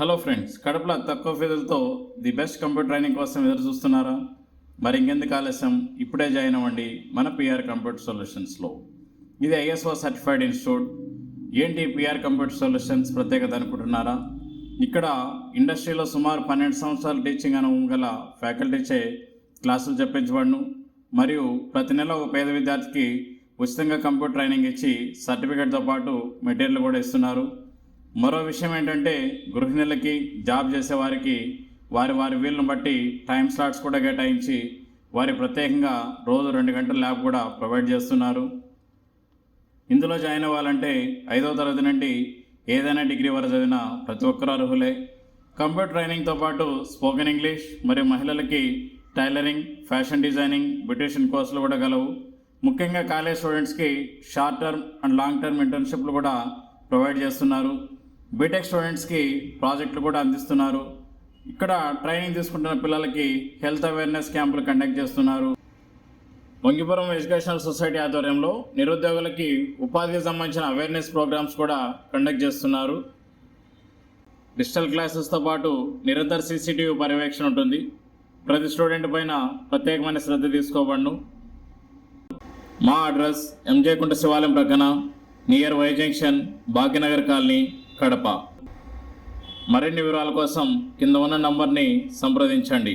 Hello friends, కడపలో తక్కువ ఫీజులతో the best computer training కోసం ఎదురు చూస్తున్నారా? మరి ఇంకెందుకు ఆలస్యం, ఇప్పుడే జాయిన్ అవ్వండి మన పిఆర్ కంప్యూటర్ సొల్యూషన్స్లో. ఇది ఐఎస్ఓ సర్టిఫైడ్ ఇన్స్టిట్యూట్. ఏంటి పిఆర్ కంప్యూటర్ సొల్యూషన్స్ ప్రత్యేకత అనుకుంటున్నారా? ఇక్కడ ఇండస్ట్రీలో సుమారు 12 సంవత్సరాల టీచింగ్ అనుభవం గల ఫ్యాకల్టీచే క్లాసులు చెప్పించబడును. మరియు ప్రతి నెల ఒక పేద విద్యార్థికి ఉచితంగా కంప్యూటర్ ట్రైనింగ్ ఇచ్చి సర్టిఫికేట్తో పాటు మెటీరియల్ కూడా ఇస్తున్నారు. మరో విషయం ఏంటంటే, గృహిణులకి, జాబ్ చేసేవారికి వారి వీళ్ళను బట్టి టైం స్లాట్స్ కూడా కేటాయించి వారి ప్రత్యేకంగా రోజు 2 గంటల ల్యాబ్ కూడా ప్రొవైడ్ చేస్తున్నారు. ఇందులో జాయిన్ అవ్వాలంటే 5వ తరగతి నుండి ఏదైనా డిగ్రీ వరకు చదివిన ప్రతి ఒక్కరూ అర్హులే. కంప్యూటర్ ట్రైనింగ్తో పాటు స్పోకెన్ ఇంగ్లీష్ మరియు మహిళలకి టైలరింగ్, ఫ్యాషన్ డిజైనింగ్, బ్యూటిషియన్ కోర్సులు కూడా గలవు. ముఖ్యంగా కాలేజ్ స్టూడెంట్స్కి short term and long term ఇంటర్న్షిప్లు కూడా ప్రొవైడ్ చేస్తున్నారు. బీటెక్ స్టూడెంట్స్కి ప్రాజెక్టులు కూడా అందిస్తున్నారు. ఇక్కడ ట్రైనింగ్ తీసుకుంటున్న పిల్లలకి హెల్త్ అవేర్నెస్ క్యాంపులు కండక్ట్ చేస్తున్నారు. వంగిపురం ఎడ్యుకేషనల్ సొసైటీ ఆధ్వర్యంలో నిరుద్యోగులకి ఉపాధికి సంబంధించిన అవేర్నెస్ ప్రోగ్రామ్స్ కూడా కండక్ట్ చేస్తున్నారు. డిజిటల్ క్లాసెస్తో పాటు నిరంతర సీసీటీవీ పర్యవేక్షణ ఉంటుంది. ప్రతి స్టూడెంట్ పైన ప్రత్యేకమైన శ్రద్ధ తీసుకోబడును. మా అడ్రస్ ఎంజే కుంట శివాలయం ప్రక్కన, near Y junction, Bhagyanagar colony, Kadapa. మరిన్ని వివరాల కోసం కింద ఉన్న నంబర్ని సంప్రదించండి.